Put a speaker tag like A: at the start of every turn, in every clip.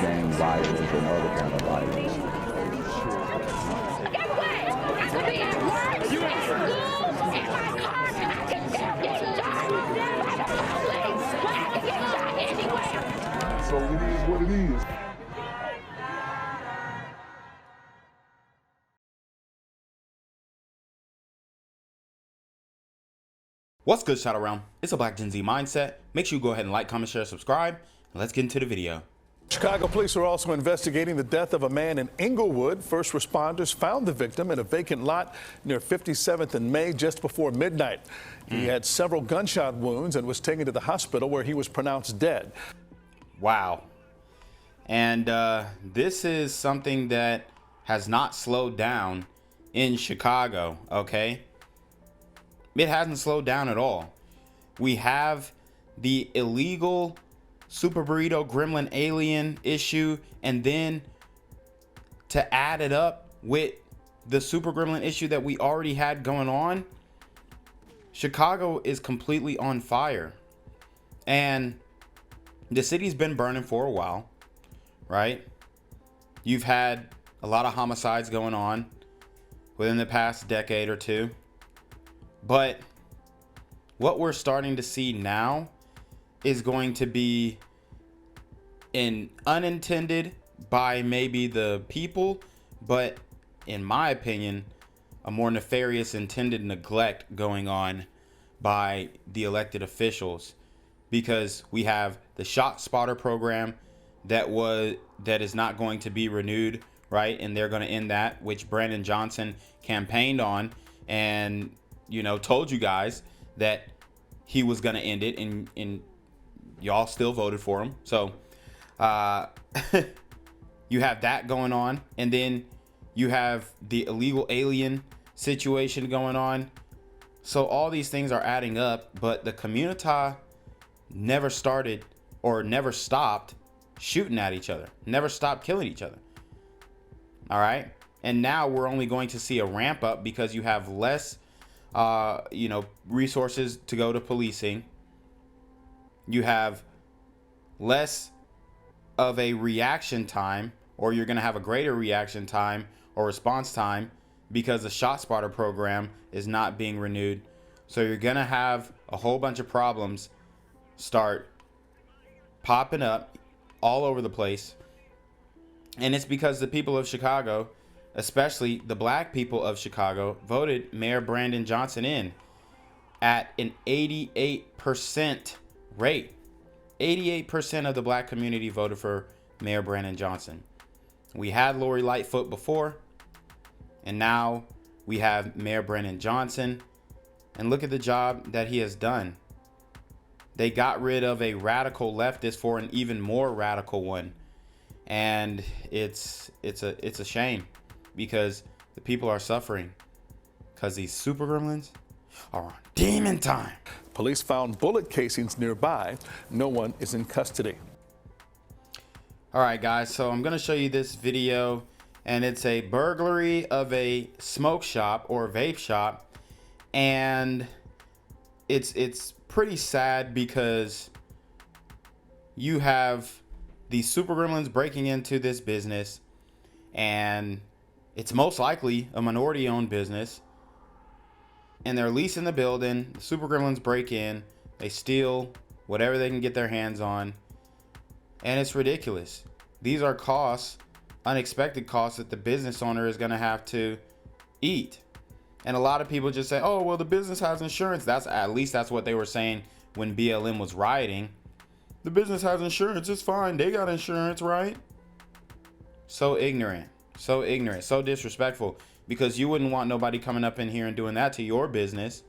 A: gang violence and other kind of violence.
B: Get away! I could be at work, at school, in my car, and I can still get shot by the police, but I can get shot anywhere.
A: So it is what it is.
C: What's good, Shadow Realm? It's a Black Gen Z Mindset. Make sure you go ahead and like, comment, share, subscribe, and let's get into the video.
D: Chicago police are also investigating the death of a man in Inglewood. First responders found the victim in a vacant lot near 57th and May just before midnight. He had several gunshot wounds and was taken to the hospital where he was pronounced dead.
C: Wow. And this is something that has not slowed down in Chicago, okay? It hasn't slowed down at all. We have the illegal Super Burrito Gremlin alien issue, and then to add it up with the Super Gremlin issue that we already had going on, Chicago is completely on fire. And the city's been burning for a while, right? You've had a lot of homicides going on within the past decade or two. But what we're starting to see now is going to be an unintended by maybe the people, but in my opinion, a more nefarious intended neglect going on by the elected officials, because we have the shot spotter program that is not going to be renewed, right? And they're going to end that, which Brandon Johnson campaigned on and told you guys that he was going to end it, and y'all still voted for him. So you have that going on, and then you have the illegal alien situation going on. So all these things are adding up, but the community never started or never stopped shooting at each other, never stopped killing each other. All right. And now we're only going to see a ramp up because you have less resources to go to policing. You have less of a reaction time, or you're going to have a greater reaction time or response time because the shot spotter program is not being renewed. So you're going to have a whole bunch of problems start popping up all over the place. And it's because the people of Chicago, especially the black people of Chicago, voted Mayor Brandon Johnson in at an 88% rate. 88% of the black community voted for Mayor Brandon Johnson. We had Lori Lightfoot before, and now we have Mayor Brandon Johnson. And look at the job that he has done. They got rid of a radical leftist for an even more radical one. And it's a shame, because the people are suffering because these super gremlins are on demon time.
D: Police found bullet casings nearby. No one is in custody.
C: All right, guys, so I'm going to show you this video, and it's a burglary of a smoke shop or vape shop. And it's pretty sad because you have these super gremlins breaking into this business, and it's most likely a minority owned business, and they're leasing the building. The super gremlins break in, they steal whatever they can get their hands on, and it's ridiculous. These are costs, unexpected costs, that the business owner is going to have to eat. And a lot of people just say, oh, well, the business has insurance. At least that's what they were saying when BLM was rioting. The business has insurance, it's fine, they got insurance, right? So ignorant, so disrespectful, because you wouldn't want nobody coming up in here and doing that to your business.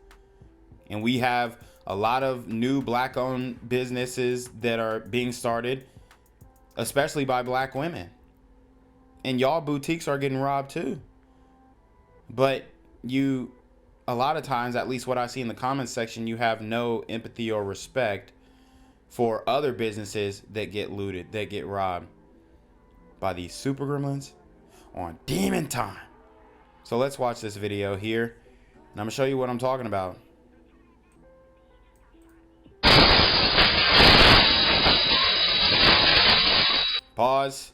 C: And we have a lot of new black owned businesses that are being started, especially by black women. And y'all boutiques are getting robbed too. But a lot of times, at least what I see in the comments section, you have no empathy or respect for other businesses that get looted, that get robbed by these super gremlins on demon time. So let's watch this video here, and I'm gonna show you what I'm talking about. Pause.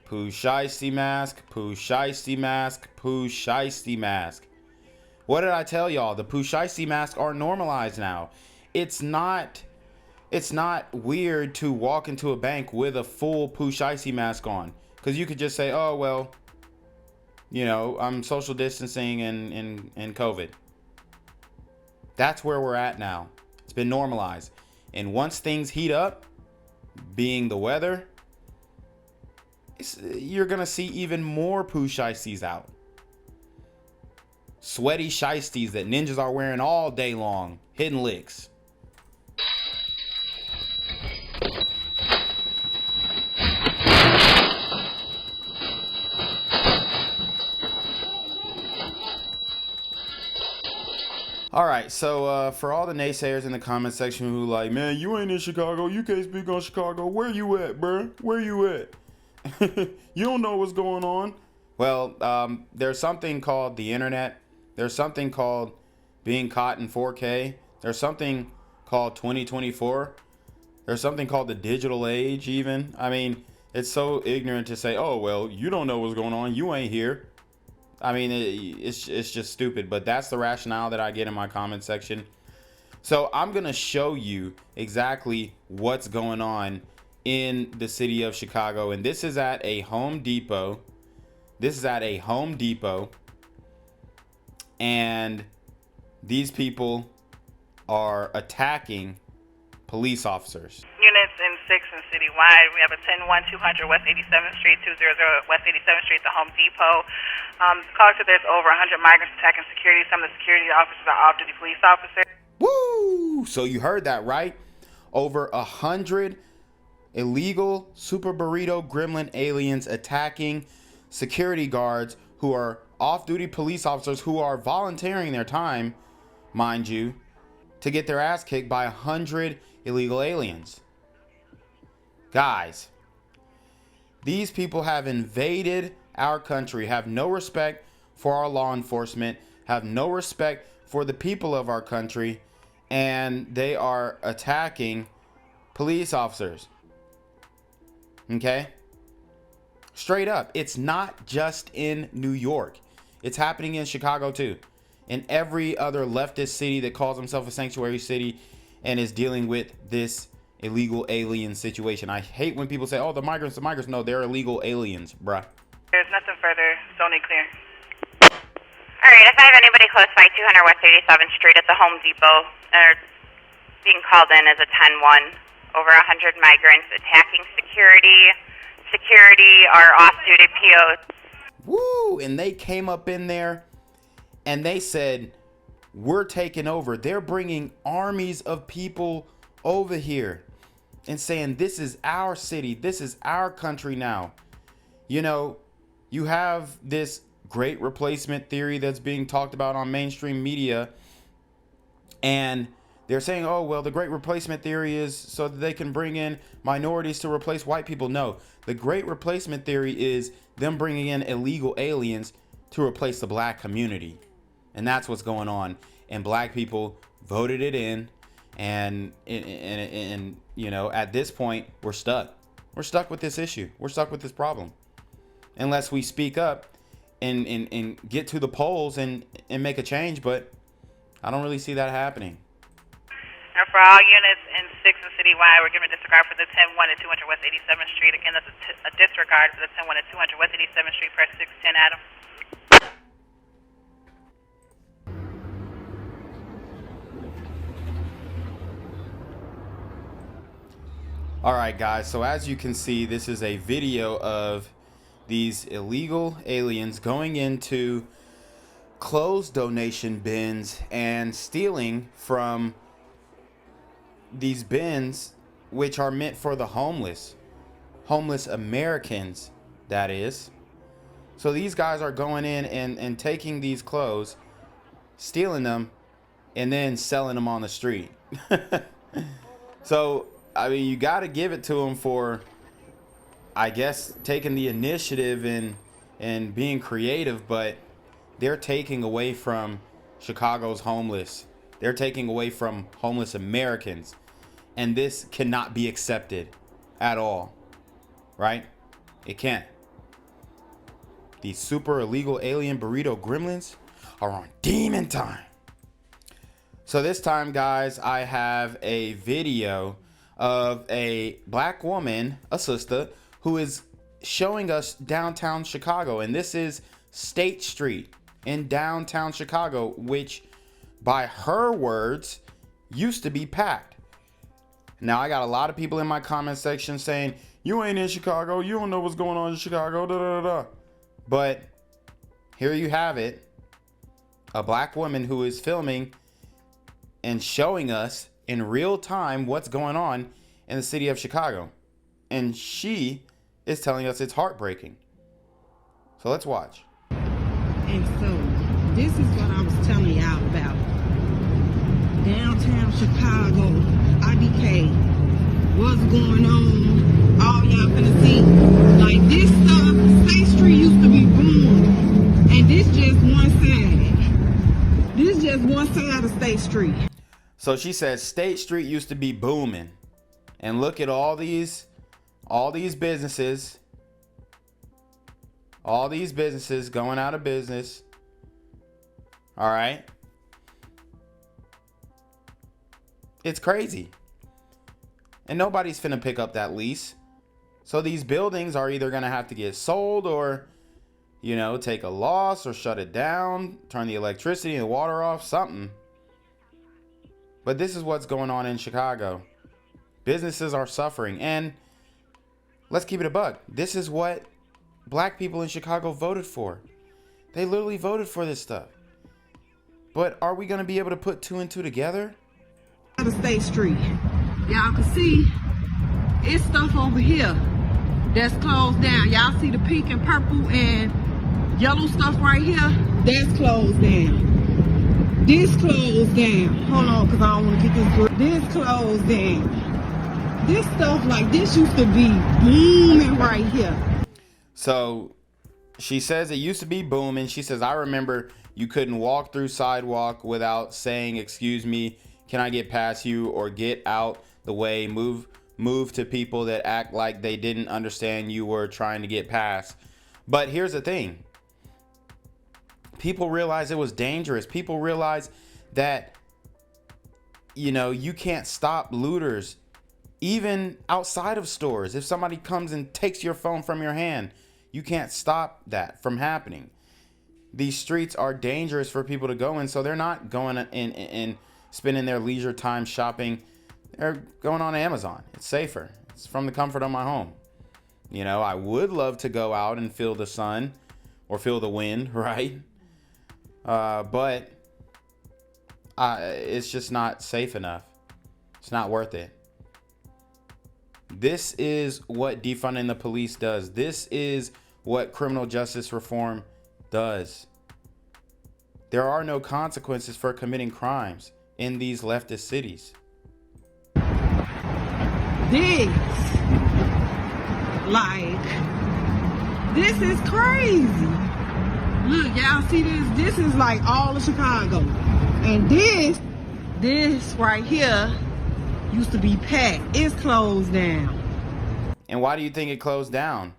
C: Pooh Shiesty mask. Pooh Shiesty mask. Pooh Shiesty mask. What did I tell y'all? The Pooh Shiesty masks are normalized now. It's not weird to walk into a bank with a full Pooh Shiesty mask on, because you could just say, oh well, you know, I'm social distancing and COVID. That's where we're at now. It's been normalized. And once things heat up, being the weather, you're gonna see even more Pooh Shiesties out. Sweaty shiesties that ninjas are wearing all day long. Hidden licks. All right, so for all the naysayers in the comment section who like, man, you ain't in Chicago, you can't speak on Chicago, where you at, bruh? Where you at? You don't know what's going on. Well, there's something called the internet. There's something called being caught in 4K. There's something called 2024. There's something called the digital age even. I mean, it's so ignorant to say, oh, well, you don't know what's going on, you ain't here. I mean, it's just stupid, but that's the rationale that I get in my comment section. So I'm going to show you exactly what's going on in the city of Chicago. And this is at a Home Depot. This is at a Home Depot. And these people are attacking police officers.
E: Units in 6 and citywide. We have a 10-1-200 West 87th Street, 200 West 87th Street, the Home Depot. Caller said there's over 100 migrants attacking security. Some of the security officers are off-duty police officers.
C: Woo! So you heard that right. Over 100 illegal Super Burrito Gremlin aliens attacking security guards who are off-duty police officers who are volunteering their time, mind you, to get their ass kicked by 100 illegal aliens. Guys, these people have invaded our country, have no respect for our law enforcement, have no respect for the people of our country, and they are attacking police officers. Okay? Straight up. It's not just in New York. It's happening in Chicago too. In every other leftist city that calls himself a sanctuary city and is dealing with this illegal alien situation. I hate when people say, oh, the migrants. No, they're illegal aliens, bruh.
E: There's nothing further. Only clear.
F: All right, if I have anybody close by 200 West 87th Street at the Home Depot, being called in as a 10-1. Over 100 migrants attacking security. Security are off-duty POs.
C: Woo! And they came up in there and they said, we're taking over. They're bringing armies of people over here and saying, this is our city. This is our country now. You know, you have this great replacement theory that's being talked about on mainstream media. And they're saying, oh, well, the great replacement theory is so that they can bring in minorities to replace white people. No, the great replacement theory is them bringing in illegal aliens to replace the black community. And that's what's going on. And black people voted it in. And you know, at this point, we're stuck. We're stuck with this issue. We're stuck with this problem. Unless we speak up and get to the polls and make a change. But I don't really see that happening.
E: And for all units in 6 and citywide, we're giving a disregard for the 10-1 and 200 West 87th Street. Again, that's a disregard for the 10-1 and 200 West 87th Street. Press 610, Adam.
C: All right, guys. So as you can see, this is a video of these illegal aliens going into clothes donation bins and stealing from these bins, which are meant for the homeless Americans, that is. So these guys are going in and taking these clothes, stealing them, and then selling them on the street. So, I mean, you got to give it to them for, I guess, taking the initiative and being creative, but they're taking away from Chicago's homeless. They're taking away from homeless Americans. And this cannot be accepted at all. right? It can't. These super illegal alien burrito gremlins are on demon time. So this time, guys, I have a video of a black woman, a sister, who is showing us downtown Chicago. And this is State Street in downtown Chicago, which by her words used to be packed. Now, I got a lot of people in my comment section saying, you ain't in Chicago, you don't know what's going on in Chicago, da da da da. But here you have it, a black woman who is filming and showing us in real time what's going on in the city of Chicago. And she is telling us it's heartbreaking. So let's watch.
G: And so this is what I was telling y'all about. Downtown Chicago, IDK, what's going on, all y'all finna see. Like this stuff, State Street used to be boom. And this just one side. This just one side of State Street.
C: So she says State Street used to be booming. And look at all these businesses. All these businesses going out of business. All right. It's crazy. And nobody's finna pick up that lease. So these buildings are either gonna have to get sold or, you know, take a loss or shut it down, turn the electricity and the water off, something. But this is what's going on in Chicago. Businesses are suffering. And let's keep it a buck. This is what black people in Chicago voted for. They literally voted for this stuff. But are we going to be able to put two and two together?
G: State Street. Y'all can see it's stuff over here that's closed down. Y'all see the pink and purple and yellow stuff right here? That's closed down. This closed down. Hold on, because I don't want to get this. This closed down. This stuff like this used to be booming right here.
C: So she says it used to be booming. She says, I remember you couldn't walk through sidewalk without saying, excuse me, can I get past you, or get out the way, move to people that act like they didn't understand you were trying to get past. But here's the thing. People realized it was dangerous. People realized that, you know, you can't stop looters even outside of stores. If somebody comes and takes your phone from your hand, you can't stop that from happening. These streets are dangerous for people to go in, so they're not going in and spending their leisure time shopping. They're going on Amazon. It's safer. It's from the comfort of my home. You know, I would love to go out and feel the sun or feel the wind, right? But it's just not safe enough. It's not worth it. This is what defunding the police does. This is what criminal justice reform does. There are no consequences for committing crimes in these leftist cities.
G: This, like, this is crazy. Look, y'all see this? This is like all of Chicago. And this right here used to be packed. It's closed down.
C: And why do you think it closed down?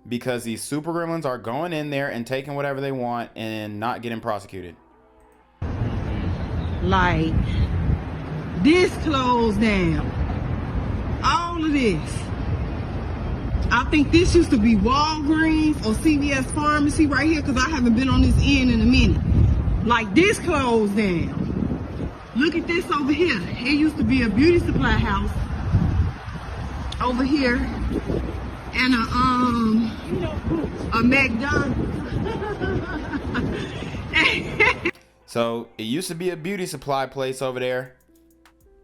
C: Because these super gremlins are going in there and taking whatever they want and not getting prosecuted.
G: Like, this closed down. All of this. I think this used to be Walgreens or CVS Pharmacy right here, because I haven't been on this end in a minute. Like, this closed down. Look at this over here. It used to be a beauty supply house over here, and a McDonald's.
C: So it used to be a beauty supply place over there.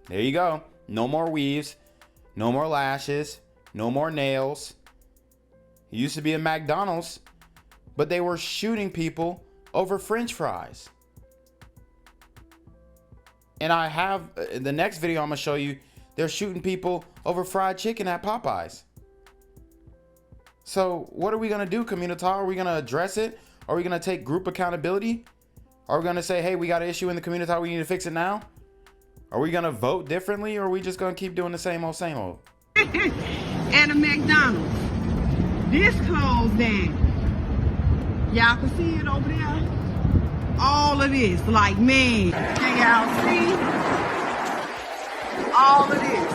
C: There you go. No more weaves, no more lashes, no more nails. It used to be a McDonald's, but they were shooting people over French fries. And I have the next video I'm gonna show you, they're shooting people over fried chicken at Popeyes. So what are we gonna do, Community? Are we gonna address it? Are we gonna take group accountability? Are we gonna say, hey, we got an issue in the community, we need to fix it now? Are we gonna vote differently, or are we just gonna keep doing the same old, same old?
G: And a McDonald's. This closed down. Y'all can see it over there. All of this, like, man, can y'all see? All of this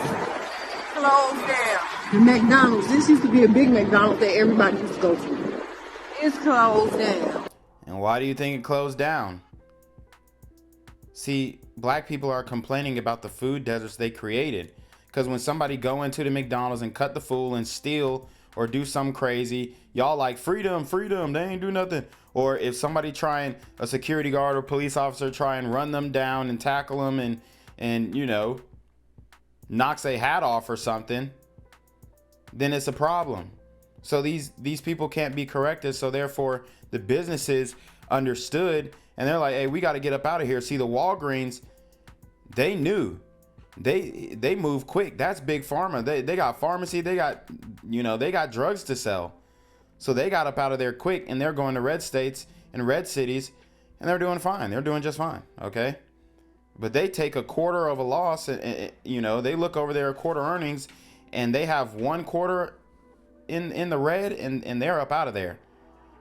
G: closed down. The McDonald's, this used to be a big McDonald's that everybody used to go to. It's closed down.
C: And why do you think it closed down? See, black people are complaining about the food deserts they created. Because when somebody go into the McDonald's and cut the fool and steal or do something crazy, y'all like, freedom, freedom, they ain't do nothing. Or if somebody a security guard or police officer try and run them down and tackle them and you know, knocks their hat off or something, then it's a problem. So these people can't be corrected. So therefore the businesses understood and they're like, hey, we got to get up out of here. See, the Walgreens, they knew. They move quick. That's big pharma. They got pharmacy. They got, you know, they got drugs to sell. So they got up out of there quick and they're going to red states and red cities and they're doing fine. They're doing just fine. Okay. But they take a quarter of a loss and you know, they look over their quarter earnings and they have 1 quarter in the red and they're up out of there.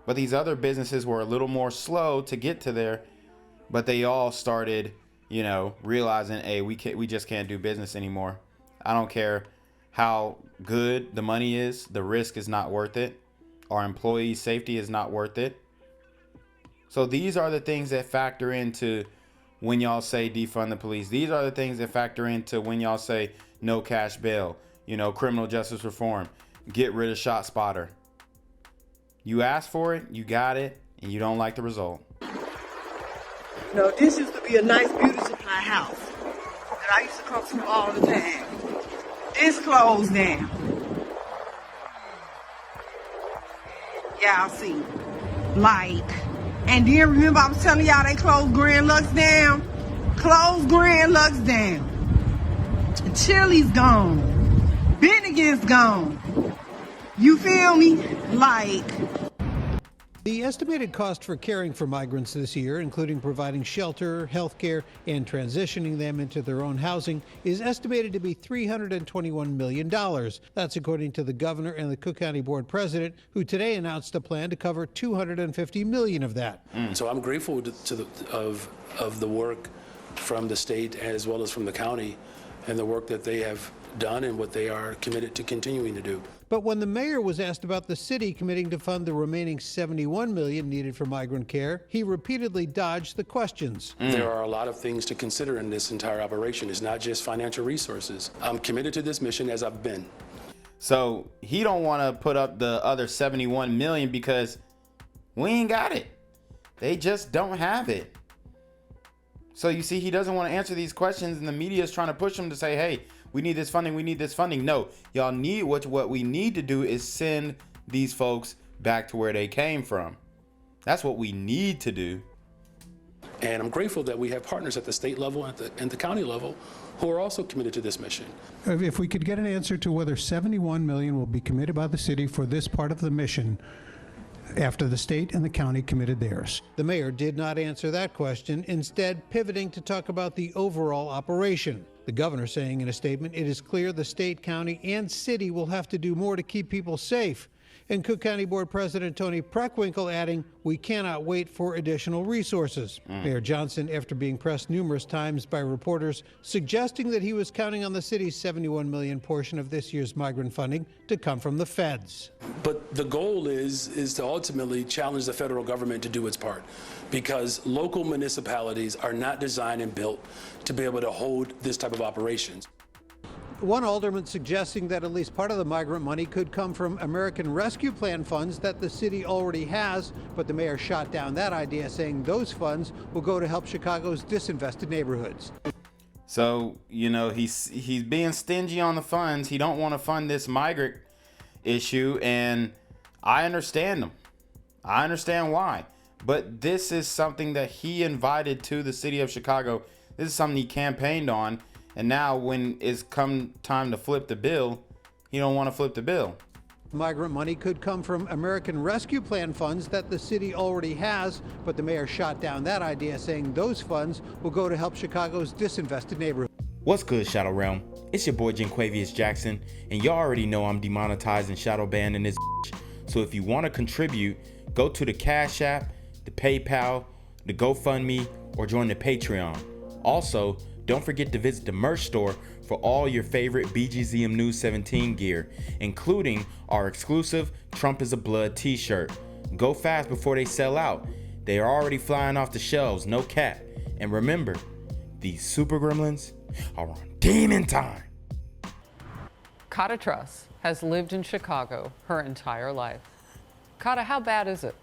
C: But these other businesses were a little more slow to get to there, but they all started, you know, realizing, hey, we just can't do business anymore. I don't care how good the money is. The risk is not worth it. Our employees' safety is not worth it. So these are the things that factor into when y'all say defund the police. These are the things that factor into when y'all say no cash bail, you know, criminal justice reform, get rid of ShotSpotter. You asked for it, you got it, and you don't like the result.
G: You know, this used to be a nice beauty supply house that I used to come to all the time. This closed down. Y'all see. Like, and then remember I was telling y'all they closed Grand Lux down? Closed Grand Lux down. Chili's gone. Bennigan's gone. You feel me? Like,
H: the estimated cost for caring for migrants this year, including providing shelter, health care, and transitioning them into their own housing, is estimated to be $321 million. That's according to the governor and the Cook County Board president, who today announced a plan to cover $250 million of that.
I: So I'm grateful of the work from the state as well as from the county and the work that they have done and what they are committed to continuing to do.
H: But when the mayor was asked about the city committing to fund the remaining $71 million needed for migrant care, he repeatedly dodged the questions.
I: There are a lot of things to consider in this entire operation. It's not just financial resources. I'm committed to this mission as I've been.
C: So he don't want to put up the other 71 million because we ain't got it. They just don't have it. So you see, he doesn't want to answer these questions and the media is trying to push him to say, hey, we need this funding. We need this funding. No, y'all need what we need to do is send these folks back to where they came from. That's what we need to do.
I: And I'm grateful that we have partners at the state level and the county level who are also committed to this mission.
J: If we could get an answer to whether 71 million will be committed by the city for this part of the mission after the state and the county committed theirs.
H: The mayor did not answer that question, instead pivoting to talk about the overall operation. The governor saying in a statement, it is clear the state, county, and city will have to do more to keep people safe. And Cook County Board President Tony Preckwinkle adding, we cannot wait for additional resources. Mayor Johnson, after being pressed numerous times by reporters, suggesting that he was counting on the city's $71 million portion of this year's migrant funding to come from the feds.
I: But the goal is to ultimately challenge the federal government to do its part, because local municipalities are not designed and built to be able to hold this type of operations.
H: One alderman suggesting that at least part of the migrant money could come from American Rescue Plan funds that the city already has, but the mayor shot down that idea, saying those funds will go to help Chicago's disinvested neighborhoods.
C: So, you know, he's being stingy on the funds. He don't want to fund this migrant issue, and I understand him. I understand why. But this is something that he invited to the city of Chicago. This is something he campaigned on. And now when it's come time to flip the bill, he don't want to flip the bill.
H: Migrant money could come from American Rescue Plan funds that the city already has, but the mayor shot down that idea, saying those funds will go to help Chicago's disinvested neighborhoods.
C: What's good, Shadow Realm? It's your boy Jenquavius Jackson, and y'all already know I'm demonetized and shadow banned in this bitch. So if you want to contribute, go to the Cash App, the PayPal, the GoFundMe, or join the Patreon. Also, don't forget to visit the merch store for all your favorite BGZM News 17 gear, including our exclusive Trump is a Blood t-shirt. Go fast before they sell out. They are already flying off the shelves, no cap. And remember, these super gremlins are on demon time.
K: Kata Truss has lived in Chicago her entire life. Kata, how bad is it?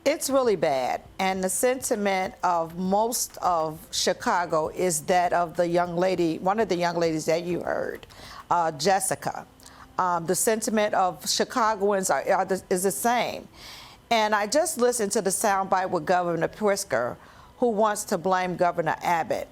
L: It's really bad. And the sentiment of most of Chicago is that of the young lady, one of the young ladies that you heard, Jessica. The sentiment of Chicagoans is the same. And I just listened to the soundbite with Governor Pritzker, who wants to blame Governor Abbott.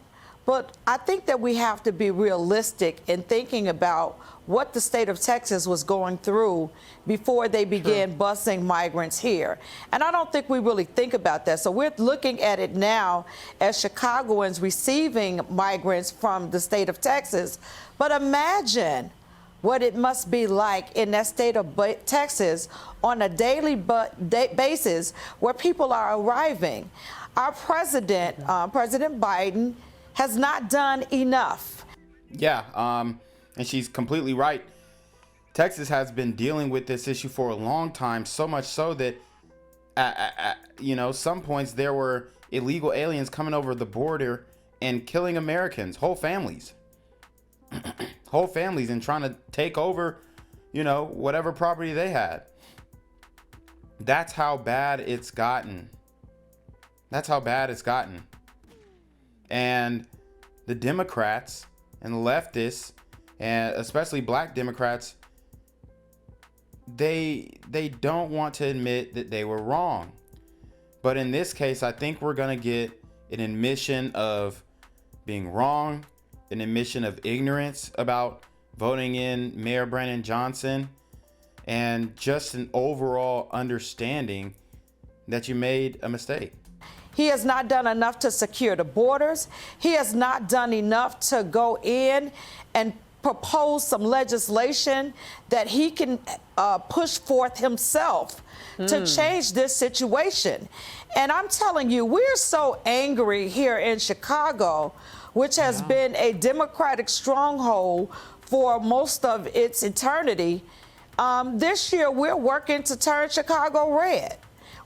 L: But I think that we have to be realistic in thinking about what the state of Texas was going through before they began busing migrants here. And I don't think we really think about that. So we're looking at it now as Chicagoans receiving migrants from the state of Texas. But imagine what it must be like in that state of Texas on a daily basis where people are arriving. Our president, President Biden, has not done enough.
C: Yeah, and she's completely right. Texas has been dealing with this issue for a long time, so much so that at some points there were illegal aliens coming over the border and killing Americans, whole families. Whole families, and trying to take over, whatever property they had. That's how bad it's gotten. That's how bad it's gotten. And the Democrats and the leftists, and especially black Democrats, they don't want to admit that they were wrong. But in this case, I think we're going to get an admission of being wrong, an admission of ignorance about voting in Mayor Brandon Johnson, and just an overall understanding that you made a mistake.
L: He has not done enough to secure the borders. He has not done enough to go in and propose some legislation that he can push forth himself to change this situation. And I'm telling you, we're so angry here in Chicago, which has been a Democratic stronghold for most of its eternity. This year, we're working to turn Chicago red.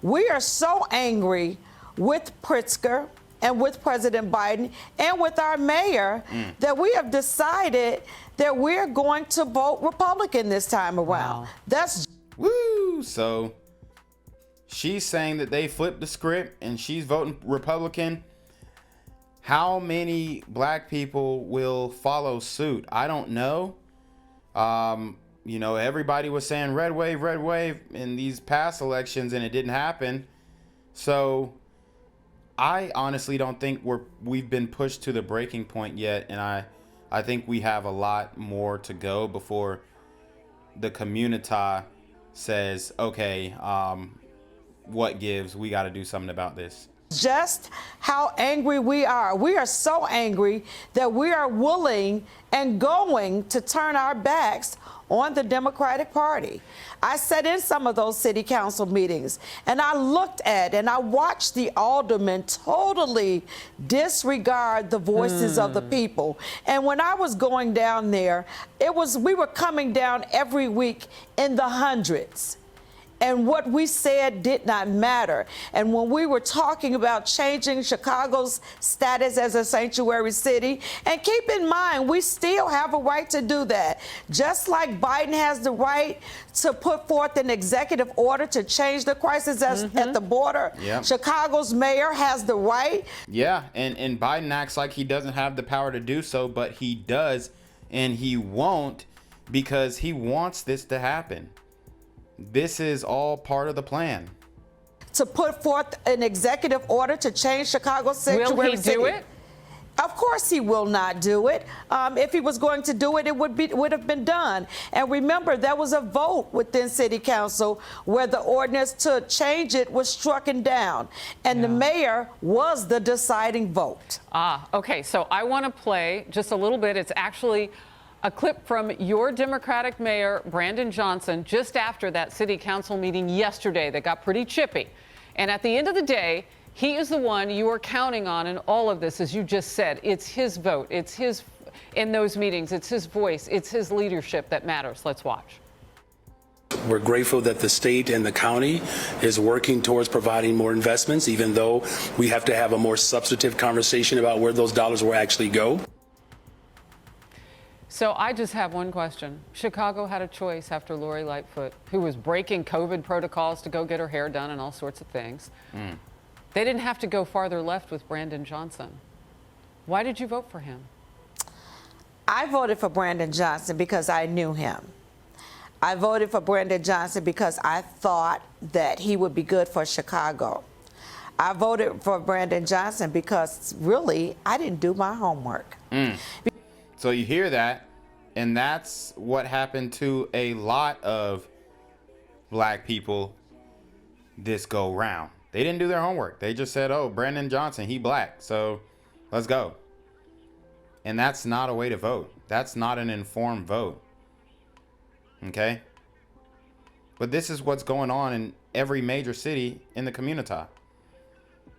L: We are so angry with Pritzker and with President Biden and with our mayor that we have decided that we're going to vote Republican this time around.
C: Wow.
L: That's
C: woo. So she's saying that they flipped the script and she's voting Republican. How many black people will follow suit? I don't know. Everybody was saying red wave in these past elections and it didn't happen. So I honestly don't think we've been pushed to the breaking point yet, and I think we have a lot more to go before the community says, okay, what gives? We got to do something about this.
L: Just how angry we are. We are so angry that we are willing and going to turn our backs on the Democratic Party. I sat in some of those city council meetings and I looked at and I watched the aldermen totally disregard the voices of the people. And when I was going down there, we were coming down every week in the hundreds. And what we said did not matter. And when we were talking about changing Chicago's status as a sanctuary city, and keep in mind, we still have a right to do that. Just like Biden has the right to put forth an executive order to change the crisis at the border, Chicago's mayor has the right.
C: Yeah, and Biden acts like he doesn't have the power to do so, but he does, and he won't because he wants this to happen. This is all part of the plan.
L: To put forth an executive order to change Chicago's sanctuary city.
K: Will he do it?
L: Of course he will not do it. If he was going to do it, it would have been done. And remember, there was a vote within City Council where the ordinance to change it was struck down. And the mayor was the deciding vote.
K: Okay. So I want to play just a little bit. It's actually A clip from your Democratic mayor, Brandon Johnson, just after that city council meeting yesterday that got pretty chippy. And at the end of the day, he is the one you are counting on in all of this, as you just said. It's his vote. It's his, in those meetings, it's his voice. It's his leadership that matters. Let's watch.
I: We're grateful that the state and the county is working towards providing more investments, even though we have to have a more substantive conversation about where those dollars will actually go.
K: So I just have one question. Chicago had a choice after Lori Lightfoot, who was breaking COVID protocols to go get her hair done and all sorts of things. They didn't have to go farther left with Brandon Johnson. Why did you vote for him?
L: I voted for Brandon Johnson because I knew him. I voted for Brandon Johnson because I thought that he would be good for Chicago. I voted for Brandon Johnson because really I didn't do my homework.
C: So you hear that, and that's what happened to a lot of black people this go round. They didn't do their homework. They just said, oh, Brandon Johnson, he black, so let's go. And that's not a way to vote. That's not an informed vote. Okay? But this is what's going on in every major city in the community.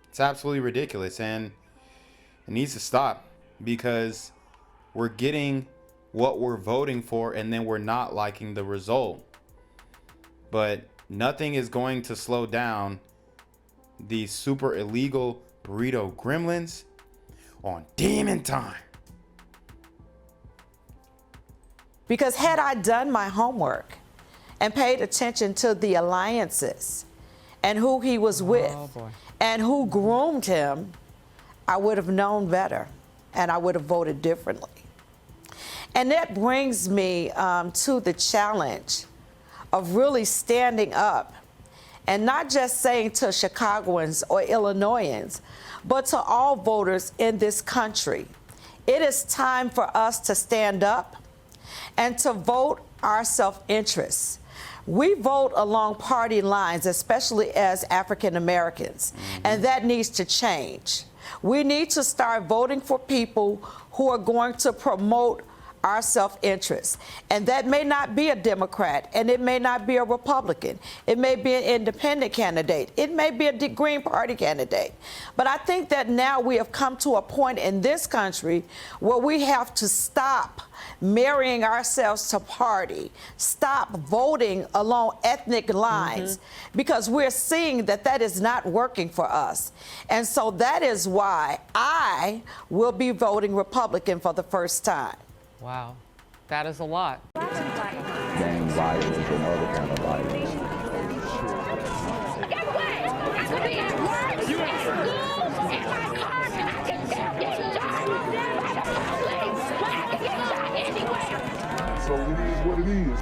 C: It's absolutely ridiculous, and it needs to stop, because we're getting what we're voting for and then we're not liking the result. But nothing is going to slow down these super illegal burrito gremlins on demon time.
L: Because had I done my homework and paid attention to the alliances and who he was with and who groomed him, I would have known better and I would have voted differently. And that brings me to the challenge of really standing up and not just saying to Chicagoans or Illinoisans, but to all voters in this country, it is time for us to stand up and to vote our self-interest. We vote along party lines, especially as African Americans, and that needs to change. We need to start voting for people who are going to promote our self-interest. And that may not be a Democrat, and it may not be a Republican. It may be an independent candidate. It may be a Green Party candidate. But I think that now we have come to a point in this country where we have to stop marrying ourselves to party, stop voting along ethnic lines, because we're seeing that that is not working for us. And so that is why I will be voting Republican for the first time.
K: Wow, that is a lot.
A: Gang violence and other kind of violence.
B: Guess what? I could be at work, at school, in my car, and I can still get shot by the police. But I can get shot anywhere.
A: So it is what it is.